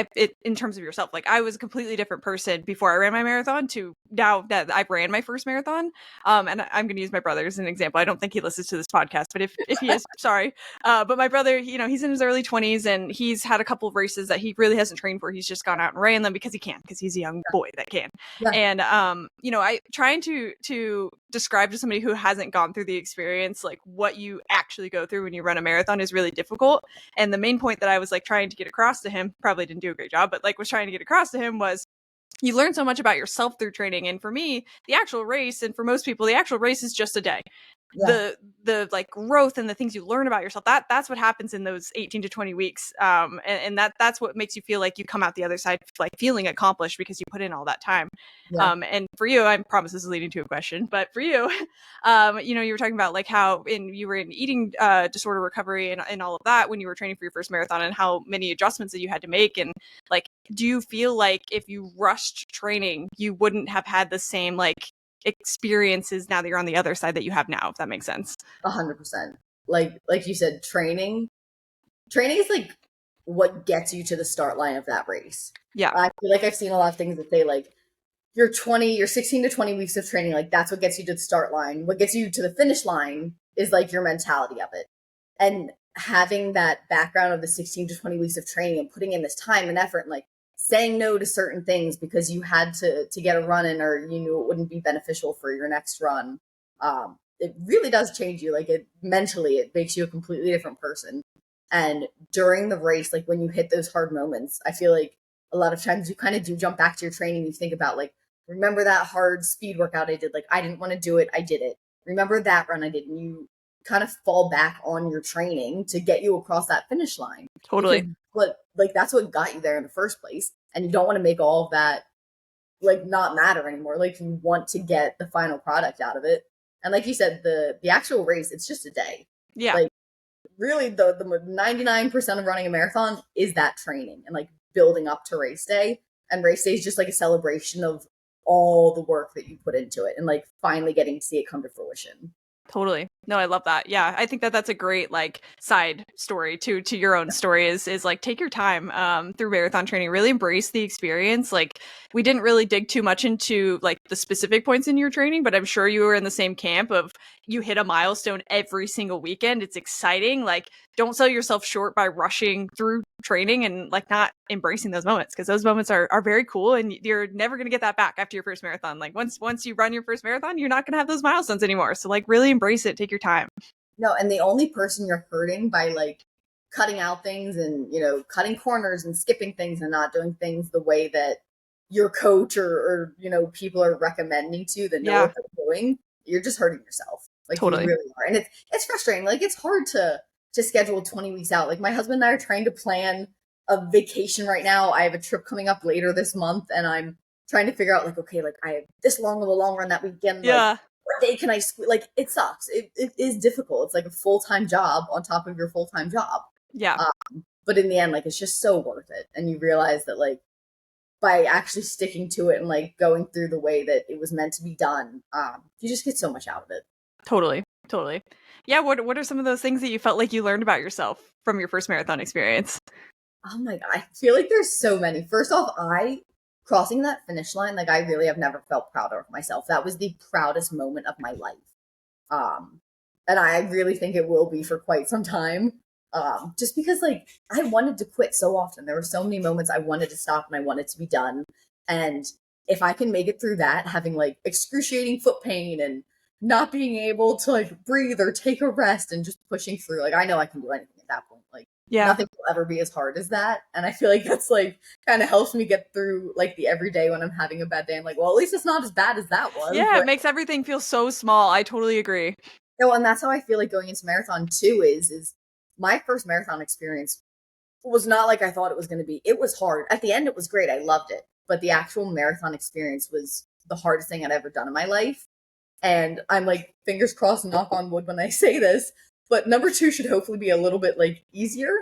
in terms of yourself, like I was a completely different person before I ran my marathon to now that I ran my first marathon. And I'm going to use my brother as an example. I don't think he listens to this podcast, but if he is, sorry. But my brother, you know, he's in his early 20s and he's had a couple of races that he really hasn't trained for. He's just gone out and ran them because he can, because he's a young boy that can. Yeah. And you know, I trying to describe to somebody who hasn't gone through the experience like what you actually go through when you run a marathon is really difficult. And the main point that I was like trying to get across to him, probably didn't do a great job, but like was trying to get across to him was you learn so much about yourself through training. And for me, the actual race, and for most people, the actual race is just a day. Yeah. The like growth and the things you learn about yourself, that's what happens in those 18 to 20 weeks. And that's what makes you feel like you come out the other side like feeling accomplished because you put in all that time. Yeah. And for you, I promise this is leading to a question, but for you, you know, you were talking about like how you were in eating disorder recovery and all of that when you were training for your first marathon, and how many adjustments that you had to make. And like, do you feel like if you rushed training, you wouldn't have had the same like experiences now that you're on the other side that you have now, if that makes sense? 100%. Like you said, training is like what gets you to the start line of that race. Yeah. I feel like I've seen a lot of things that say like your 16 to 20 weeks of training, like that's what gets you to the start line. What gets you to the finish line is like your mentality of it. And having that background of the 16 to 20 weeks of training and putting in this time and effort and like saying no to certain things because you had to get a run in, or you knew it wouldn't be beneficial for your next run. It really does change you. Like, it mentally, it makes you a completely different person. And during the race, like when you hit those hard moments, I feel like a lot of times you kind of do jump back to your training. You think about like, remember that hard speed workout I did? Like, I didn't want to do it. I did it. Remember that run I did? And you kind of fall back on your training to get you across that finish line. Totally. Because that's what got you there in the first place. And you don't want to make all of that like not matter anymore. Like, you want to get the final product out of it. And like you said, the actual race, it's just a day. Yeah. Like, really the 99% of running a marathon is that training and like building up to race day. And race day is just like a celebration of all the work that you put into it and like finally getting to see it come to fruition. Totally. No, I love that. Yeah, I think that that's a great like side story to your own story is like take your time through marathon training, really embrace the experience. Like, we didn't really dig too much into like the specific points in your training, but I'm sure you were in the same camp of you hit a milestone every single weekend. It's exciting. Like, don't sell yourself short by rushing through training and like not embracing those moments, because those moments are very cool and you're never going to get that back after your first marathon. Like, once you run your first marathon, you're not going to have those milestones anymore. So like really embrace it. Take your time. No, and the only person you're hurting by like cutting out things and, you know, cutting corners and skipping things and not doing things the way that your coach or you know, people are recommending to you that know what they're doing, you're just hurting yourself. Like, Totally. you really are. And it's frustrating. Like, it's hard to schedule 20 weeks out. Like, my husband and I are trying to plan a vacation right now. I have a trip coming up later this month, and I'm trying to figure out like, okay, like I have this long of a long run that weekend. Like, Yeah. what day can I squeeze? Like, it sucks. It is difficult. It's like a full-time job on top of your full-time job. Yeah. But in the end, like, it's just so worth it. And you realize that, like, by actually sticking to it and like going through the way that it was meant to be done, you just get so much out of it. Totally. Yeah. What are some of those things that you felt like you learned about yourself from your first marathon experience? Oh my God. I feel like there's so many. First off, I crossing that finish line, like I really have never felt prouder of myself. That was the proudest moment of my life. And I really think it will be for quite some time. Just because like I wanted to quit so often. There were so many moments I wanted to stop and I wanted to be done. And if I can make it through that, having like excruciating foot pain and not being able to like breathe or take a rest and just pushing through, like I know I can do anything at that point. Like Yeah. nothing will ever be as hard as that. And I feel like that's like kind of helps me get through like the everyday when I'm having a bad day. I'm like, well, at least it's not as bad as that was. Yeah, but it makes everything feel so small. I totally agree. no, and that's how I feel like going into marathon too is my first marathon experience was not like I thought it was going to be. It was hard. At the end, it was great. I loved it. But the actual marathon experience was the hardest thing I'd ever done in my life. And I'm like, fingers crossed, knock on wood when I say this. But number 2 should hopefully be a little bit like easier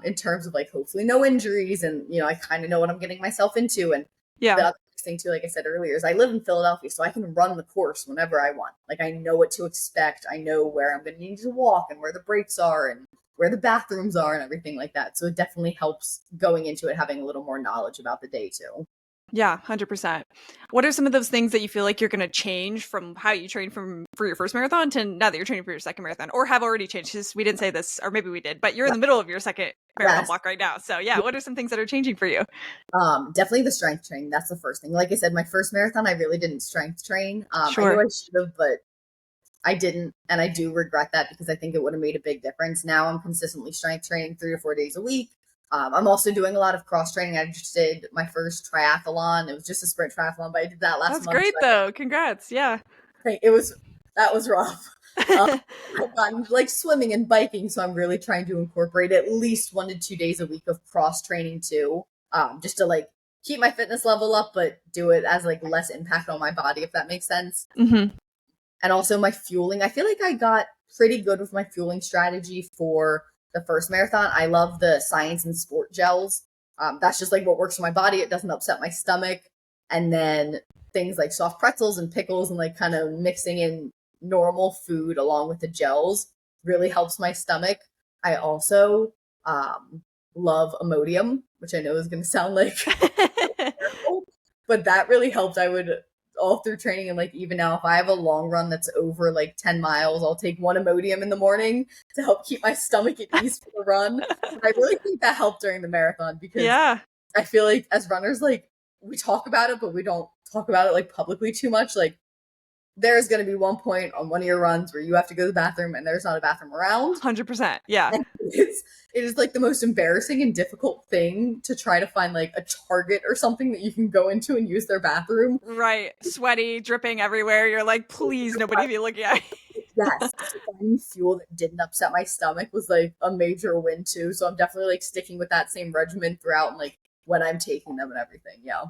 in terms of like hopefully no injuries. And, you know, I kind of know what I'm getting myself into. And Yeah. the other thing too, like I said earlier, is I live in Philadelphia, so I can run the course whenever I want. Like I know what to expect. I know where I'm going to need to walk and where the breaks are and where the bathrooms are and everything like that. So it definitely helps going into it, having a little more knowledge about the day too. Yeah, 100%. What are some of those things that you feel like you're going to change from how you trained for your first marathon to now that you're training for your second marathon, or have already changed? Because we didn't say this, or maybe we did, but you're in the middle of your second marathon block right now. So yeah, what are some things that are changing for you? Definitely the strength training. That's the first thing. Like I said, my first marathon, I really didn't strength train. Sure. I knew I should have, but I didn't. And I do regret that because I think it would have made a big difference. Now I'm consistently strength training 3 to 4 days a week. I'm also doing a lot of cross training. I just did my first triathlon. It was just a sprint triathlon, but I did that last month. That's great though. Congrats. Yeah. That was rough. I've gotten like swimming and biking, so I'm really trying to incorporate at least 1 to 2 days a week of cross training too, just to like keep my fitness level up, but do it as like less impact on my body, if that makes sense. Mm-hmm. And also my fueling. I feel like I got pretty good with my fueling strategy for the first marathon. I love the Science and Sport gels. That's just like what works for my body. It doesn't upset my stomach. And then things like soft pretzels and pickles and like kind of mixing in normal food along with the gels really helps my stomach. I also love Imodium, which I know is going to sound like terrible, but that really helped. I would all through training and like even now if I have a long run that's over like 10 miles, I'll take 1 Imodium in the morning to help keep my stomach at ease for the run. And I really think that helped during the marathon because I feel like as runners, like we talk about it, but we don't talk about it like publicly too much. Like there's going to be one point on one of your runs where you have to go to the bathroom and there's not a bathroom around. 100%. Yeah. And it is like the most embarrassing and difficult thing to try to find like a Target or something that you can go into and use their bathroom. Right. Sweaty, dripping everywhere. You're like, please, nobody be looking at me. Yes. Finding fuel that didn't upset my stomach was like a major win too. So I'm definitely like sticking with that same regimen throughout and like when I'm taking them and everything. Yeah.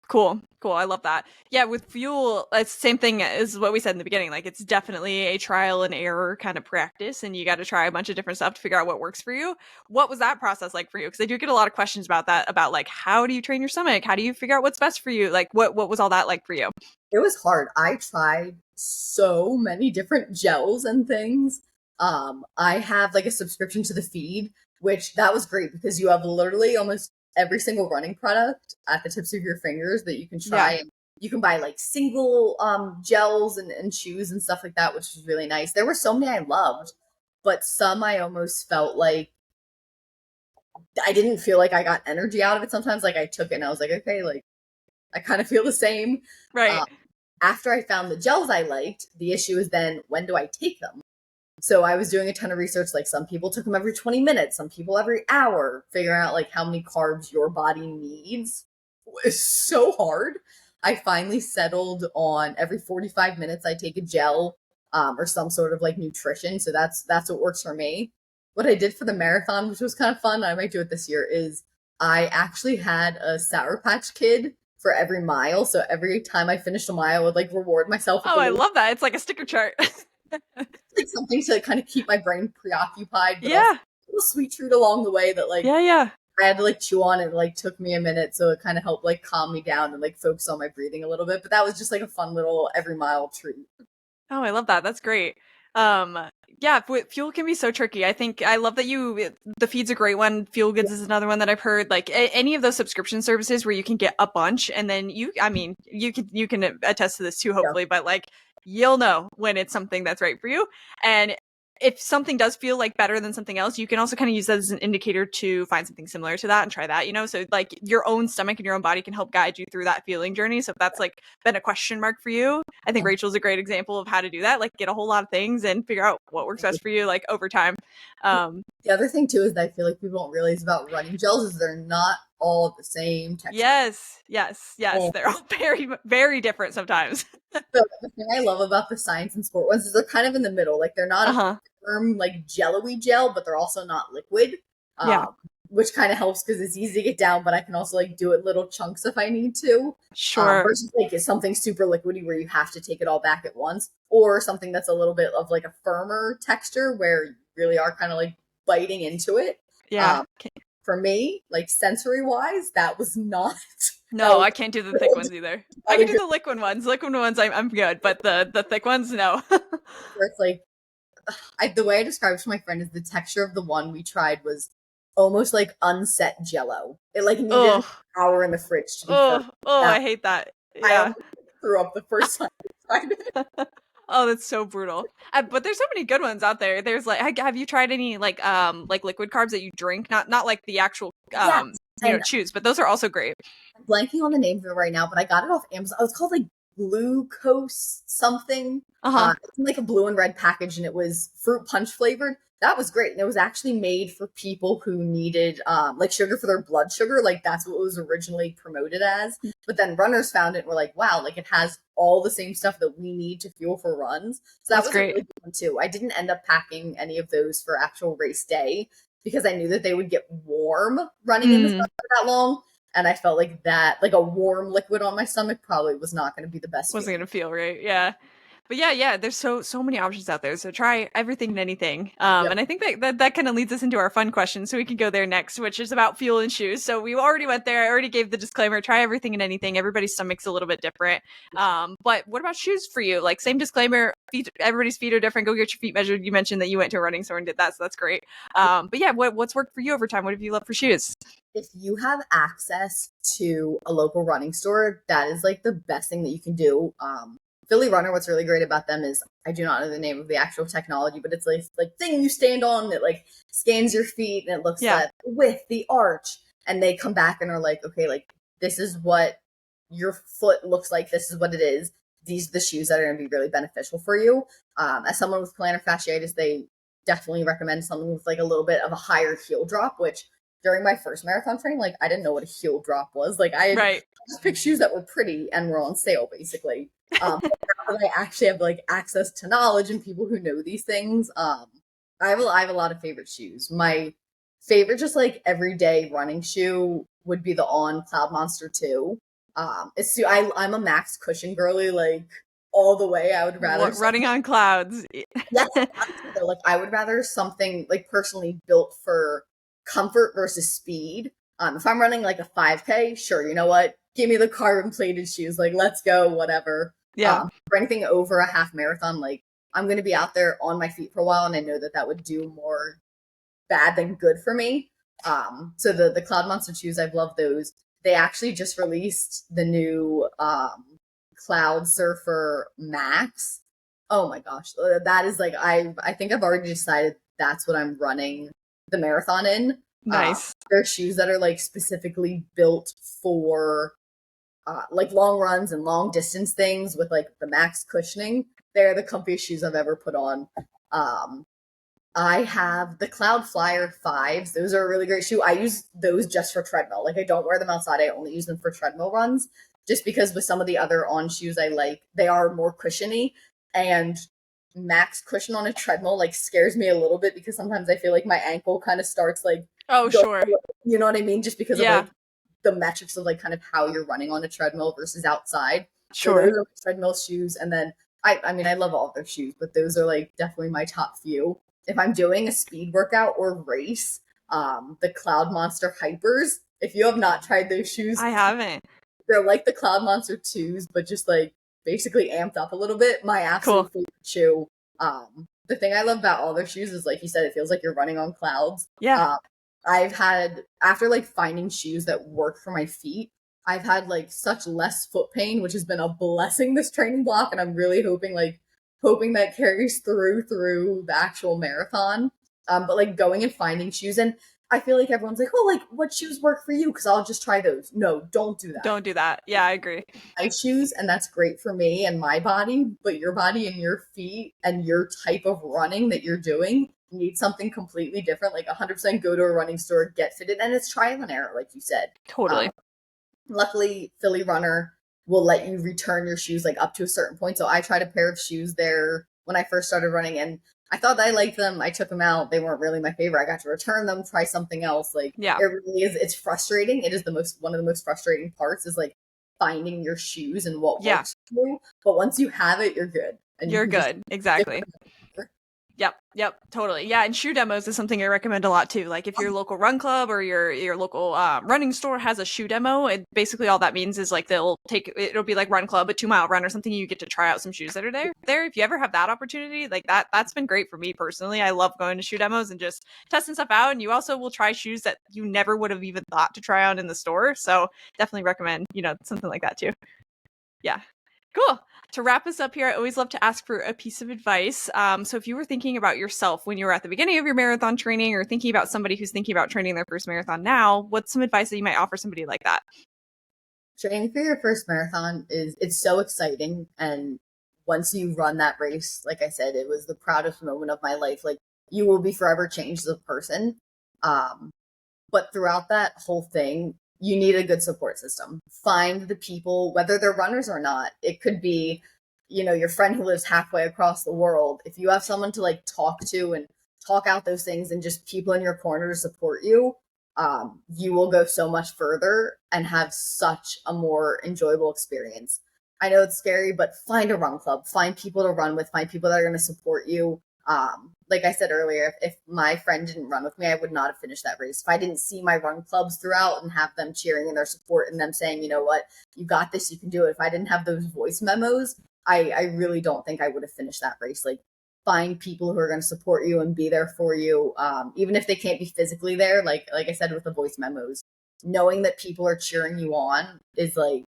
Cool. I love that. Yeah, with fuel, it's the same thing as what we said in the beginning. Like, it's definitely a trial and error kind of practice, and you got to try a bunch of different stuff to figure out what works for you. What was that process like for you? Because I do get a lot of questions about that, about like, how do you train your stomach? How do you figure out what's best for you? Like, what was all that like for you? It was hard. I tried so many different gels and things. I have like a subscription to the feed, which that was great because you have literally almost every single running product at the tips of your fingers that you can try. Yeah. And you can buy like single gels and shoes and stuff like that, which was really nice. There were so many I loved, but some I almost felt like I didn't feel like I got energy out of it. Sometimes like I took it and I was like, okay, like I kind of feel the same. Right. After I found the gels I liked, the issue is then when do I take them? So I was doing a ton of research. Like some people took them every 20 minutes, some people every hour, figuring out like how many carbs your body needs. It's so hard. I finally settled on every 45 minutes I take a gel or some sort of like nutrition. So that's what works for me. what I did for the marathon, which was kind of fun, I might do it this year, is I actually had a Sour Patch Kid for every mile. So every time I finished a mile, I would like reward myself with Oh, a I little, love that. It's like a sticker chart. like something to kind of keep my brain preoccupied, but also Yeah. a little sweet treat along the way that like Yeah, yeah. I had to like chew on. It like took me a minute, so it kind of helped like calm me down and like focus on my breathing a little bit. But that was just like a fun little every mile treat. Oh, I love that. That's great. Um, yeah, fuel can be so tricky. I think I love that the feed's a great one. Fuel Goods is another one that I've heard. Like any of those subscription services where you can get a bunch, and then I mean, you can attest to this too, Yeah. hopefully. But like, you'll know when it's something that's right for you, and if something does feel like better than something else, you can also kind of use that as an indicator to find something similar to that and try that, so like your own stomach and your own body can help guide you through that feeling journey. So if that's like been a question mark for you, I think Rachel's a great example of how to do that. Like get a whole lot of things and figure out what works best for you, like over time. The other thing too is that I feel like people don't realize about running gels is they're not all the same texture. Yes. They're all very, very different sometimes. So the thing I love about the science and sport ones is they're kind of in the middle. Like they're not a firm, like jello-y gel, but they're also not liquid. Yeah. Which kind of helps because it's easy to get down, but I can also like do it little chunks if I need to. Sure. Versus like it's something super liquidy where you have to take it all back at once, or something that's a little bit of like a firmer texture where you really are kind of like biting into it. Yeah. For me, like sensory wise, that was not. No, I can't do the thick ones either. I can do the liquid ones. Liquid ones, I'm good, but the thick ones, no. Where it's like, the way I described it to my friend is the texture of the one we tried was almost like unset jello. It like needed an hour in the fridge to be firm. I hate that. Yeah. I threw up the first time I tried it. Oh, that's so brutal. But there's so many good ones out there. There's like, have you tried any like liquid carbs that you drink? Not like the actual chews, but those are also great. I'm blanking on the name of it right now, but I got it off Amazon. It was called like glucose something. Like a blue and red package, and it was fruit punch flavored. That was great, and it was actually made for people who needed like sugar for their blood sugar. Like that's what it was originally promoted as. But then runners found it and were like, wow, like it has all the same stuff that we need to fuel for runs. So that was great. A really good one too. I didn't end up packing any of those for actual race day because I knew that they would get warm running in the sun for that long. And I felt like that, like a warm liquid on my stomach probably was not going to be the best. Wasn't going to feel right. Yeah. But yeah, there's so many options out there. So try everything and anything. And I think that kind of leads us into our fun question. So we can go there next, which is about fuel and shoes. So we already went there. I already gave the disclaimer, try everything and anything. Everybody's stomach's a little bit different. But what about shoes for you? Like same disclaimer, everybody's feet are different. Go get your feet measured. You mentioned that you went to a running store and did that. So that's great. But yeah, what's worked for you over time? What have you loved for shoes? If you have access to a local running store, that is like the best thing that you can do. Philly Runner, what's really great about them is I do not know the name of the actual technology, but it's like thing you stand on that like scans your feet and it looks at the width, the arch, and they come back and are like, okay, like this is what your foot looks like. This is what it is. These are the shoes that are going to be really beneficial for you. As someone with plantar fasciitis, they definitely recommend something with like a little bit of a higher heel drop, which during my first marathon training, like I didn't know what a heel drop was. Like I just picked shoes that were pretty and were on sale basically. I actually have like access to knowledge and people who know these things. I have a lot of favorite shoes. My favorite, just like everyday running shoe, would be the On Cloud Monster 2. I'm a max cushion girly, like all the way. I would rather running on clouds. Yes, like I would rather something like personally built for comfort versus speed. If I'm running like a 5K, sure, you know what? Give me the carbon plated shoes. Like, let's go, whatever. Yeah. For anything over a half marathon, like I'm going to be out there on my feet for a while, and I know that would do more bad than good for me. So the Cloud Monster shoes, I've loved those. They actually just released the new Cloud Surfer Max. Oh my gosh, that is like I think I've already decided that's what I'm running the marathon in. Nice. They're shoes that are like specifically built for like long runs and long distance things with like the max cushioning. They're the comfiest shoes I've ever put on. I have the Cloud Flyer 5s. Those are a really great shoe. I use those just for treadmill. Like I don't wear them outside. I only use them for treadmill runs just because with some of the other On shoes I like, they are more cushiony and max cushion on a treadmill like scares me a little bit because sometimes I feel like my ankle kind of starts like Oh, going, sure. you know what I mean? Just because of Yeah, like the metrics of like kind of how you're running on a treadmill versus outside. So sure. those are treadmill shoes. And then I mean, I love all of their shoes, but those are like definitely my top few. If I'm doing a speed workout or race, the Cloud Monster Hypers, if you have not tried those shoes, I haven't. they're like the Cloud Monster 2s, but just like basically amped up a little bit. My absolute Cool. favorite shoe. The thing I love about all their shoes is, like you said, it feels like you're running on clouds. Yeah. I've had, after like finding shoes that work for my feet, I've had like such less foot pain, which has been a blessing this training block, and I'm really hoping that carries through the actual marathon. But like going and finding shoes, and I feel like everyone's like, oh, like what shoes work for you? Because I'll just try those. No, don't do that. Don't do that. Yeah, I agree. Nice shoes, and that's great for me and my body, but your body and your feet and your type of running that you're doing need something completely different. Like 100% go to a running store, get fitted, and it's trial and error, like you said. Totally. Luckily, Philly Runner will let you return your shoes like up to a certain point. So I tried a pair of shoes there when I first started running, and I thought I liked them. I took them out. They weren't really my favorite. I got to return them, try something else. Like Yeah. it really is. It's frustrating. It is one of the most frustrating parts is like finding your shoes and what Yeah. works for you. But once you have it, you're good. And You're you can good. Exactly. Yep, totally. Yeah, and shoe demos is something I recommend a lot too. Like if your local run club or your local running store has a shoe demo, it basically all that means is like it'll be like Run Club, a 2 mile run or something. You get to try out some shoes that are there. If you ever have that opportunity, like that's been great for me personally. I love going to shoe demos and just testing stuff out. And you also will try shoes that you never would have even thought to try on in the store. So definitely recommend something like that too. Yeah. Cool. To wrap us up here, I always love to ask for a piece of advice. So if you were thinking about yourself when you were at the beginning of your marathon training or thinking about somebody who's thinking about training their first marathon now, what's some advice that you might offer somebody like that? Training for your first marathon it's so exciting, and once you run that race, like I said, it was the proudest moment of my life. Like you will be forever changed as a person. Um, but throughout that whole thing, you need a good support system. Find the people, whether they're runners or not. It could be, your friend who lives halfway across the world. If you have someone to like talk to and talk out those things and just people in your corner to support you, you will go so much further and have such a more enjoyable experience. I know it's scary, but find a run club, find people to run with, find people that are going to support you. Like I said earlier, if my friend didn't run with me, I would not have finished that race. If I didn't see my run clubs throughout and have them cheering and their support and them saying, you know what, you got this, you can do it. If I didn't have those voice memos, I really don't think I would have finished that race. Like find people who are going to support you and be there for you, even if they can't be physically there. Like I said with the voice memos, knowing that people are cheering you on is like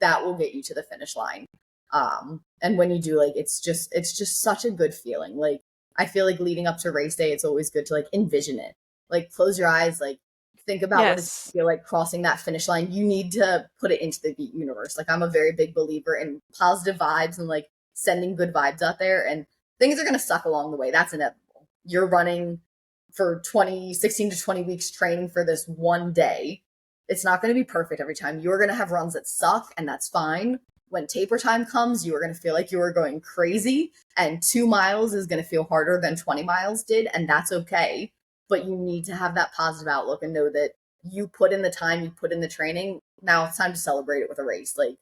that will get you to the finish line. And when you do, like it's just such a good feeling. Like I feel like leading up to race day, it's always good to like envision it. Like close your eyes, like think about what it's feel like crossing that finish line. You need to put it into the beat universe. Like I'm a very big believer in positive vibes and like sending good vibes out there, and things are gonna suck along the way. That's inevitable. You're running for 16 to 20 weeks training for this one day. It's not going to be perfect every time. You're going to have runs that suck, and that's fine. When taper time comes, you are going to feel like you are going crazy, and 2 miles is going to feel harder than 20 miles did, and that's okay. But you need to have that positive outlook and know that you put in the time, you put in the training. Now it's time to celebrate it with a race. Like,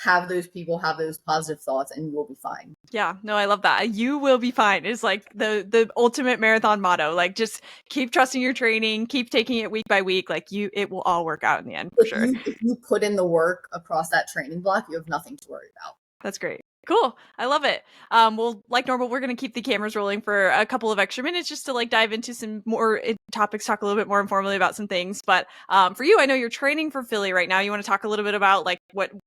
have those people have those positive thoughts, and you will be fine. Yeah, no, I love that. You will be fine is like the ultimate marathon motto. Like just keep trusting your training, keep taking it week by week. Like it will all work out in the end for sure. If you put in the work across that training block, you have nothing to worry about. That's great. Cool. I love it. Well, like normal, we're going to keep the cameras rolling for a couple of extra minutes just to like dive into some more topics, talk a little bit more informally about some things. But for you, I know you're training for Philly right now. You want to talk a little bit about like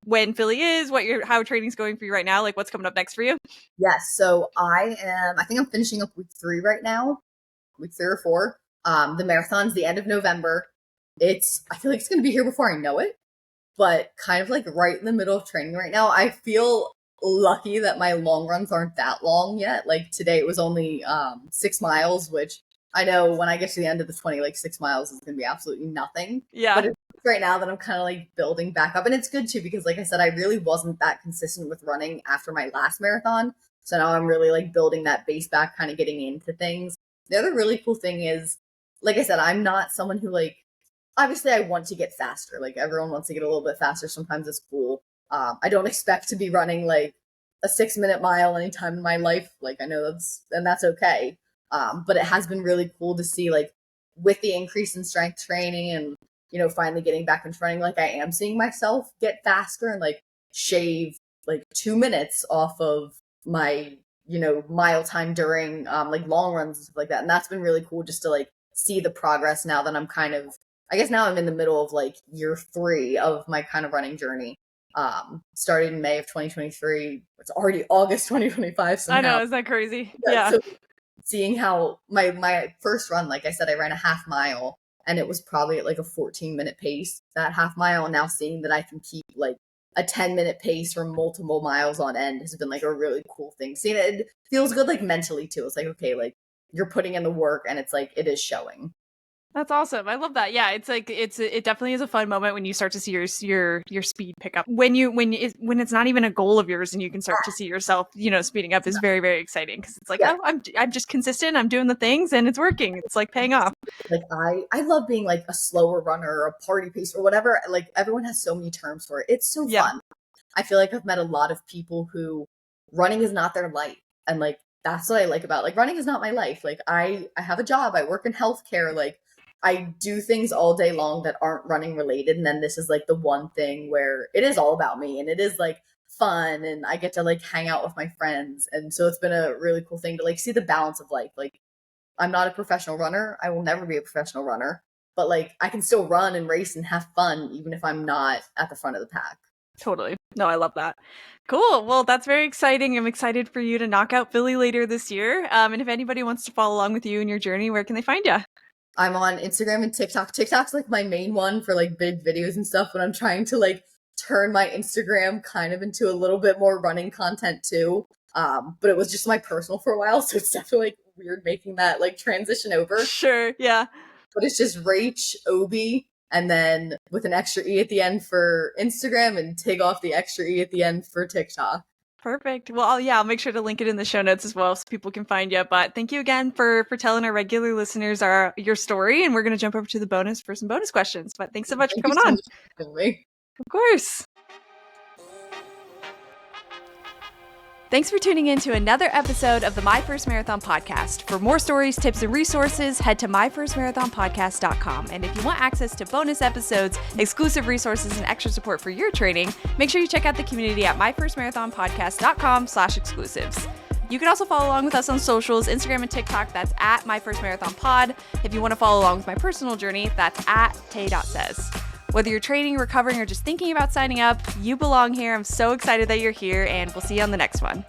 when Philly is, how training's going for you right now, like what's coming up next for you? Yes. So I think I'm finishing up week 3 right now, week 3 or 4. The marathon's the end of November. I feel like it's going to be here before I know it, but kind of like right in the middle of training right now. I feel lucky that my long runs aren't that long yet. Like today it was only 6 miles, which I know when I get to the end of the 20, like 6 miles is going to be absolutely nothing. Yeah. But it's right now that I'm kind of like building back up. And it's good too, because like I said, I really wasn't that consistent with running after my last marathon. So now I'm really like building that base back, kind of getting into things. The other really cool thing is, like I said, I'm not someone who like, obviously I want to get faster. Like everyone wants to get a little bit faster. Sometimes it's cool. I don't expect to be running like a 6-minute mile anytime in my life. Like I know that's okay. But it has been really cool to see like with the increase in strength training and, finally getting back into running, like I am seeing myself get faster and like shave like 2 minutes off of my, mile time during like long runs and stuff like that. And that's been really cool just to like see the progress now that I'm kind of, I guess now I'm in the middle of like year 3 of my kind of running journey. Started in May of 2023. It's already August 2025 somehow. I know, is that crazy? Yeah. So seeing how my first run, like I said, I ran a half mile and it was probably at like a 14-minute pace, that half mile. And now seeing that I can keep like a 10-minute pace for multiple miles on end has been like a really cool thing. Seeing it feels good like mentally too. It's like, okay, like you're putting in the work and it's like, it is showing. That's awesome. I love that. Yeah, it's like it definitely is a fun moment when you start to see your speed pick up. When it's not even a goal of yours and you can start to see yourself, speeding up is very, very exciting because it's like, oh, I'm just consistent. I'm doing the things and it's working. It's like paying off. Like I love being like a slower runner or a party pace or whatever. Like everyone has so many terms for it. It's so fun. I feel like I've met a lot of people who running is not their life. And like that's what I like about like running is not my life. Like I have a job. I work in healthcare. Like I do things all day long that aren't running related. And then this is like the one thing where it is all about me and it is like fun and I get to like hang out with my friends. And so it's been a really cool thing to like see the balance of life. Like I'm not a professional runner. I will never be a professional runner, but like I can still run and race and have fun even if I'm not at the front of the pack. Totally. No, I love that. Cool. Well, that's very exciting. I'm excited for you to knock out Philly later this year. And if anybody wants to follow along with you in your journey, where can they find you? I'm on Instagram and TikTok. TikTok's like my main one for like big videos and stuff, but I'm trying to like turn my Instagram kind of into a little bit more running content too. But it was just my personal for a while, so it's definitely like weird making that like transition over. Sure, yeah. But it's just Rach Obi and then with an extra E at the end for Instagram and take off the extra E at the end for TikTok. Perfect. Well, I'll make sure to link it in the show notes as well so people can find you. But thank you again for telling our regular listeners your story. And we're going to jump over to the bonus for some bonus questions. But thanks so much for coming on. Of course. Thanks for tuning in to another episode of the My First Marathon podcast. For more stories, tips, and resources, head to myfirstmarathonpodcast.com. And if you want access to bonus episodes, exclusive resources, and extra support for your training, make sure you check out the community at myfirstmarathonpodcast.com/exclusives. You can also follow along with us on socials, Instagram and TikTok, that's at myfirstmarathonpod. If you want to follow along with my personal journey, that's at tay.says. Whether you're training, recovering, or just thinking about signing up, you belong here. I'm so excited that you're here, and we'll see you on the next one.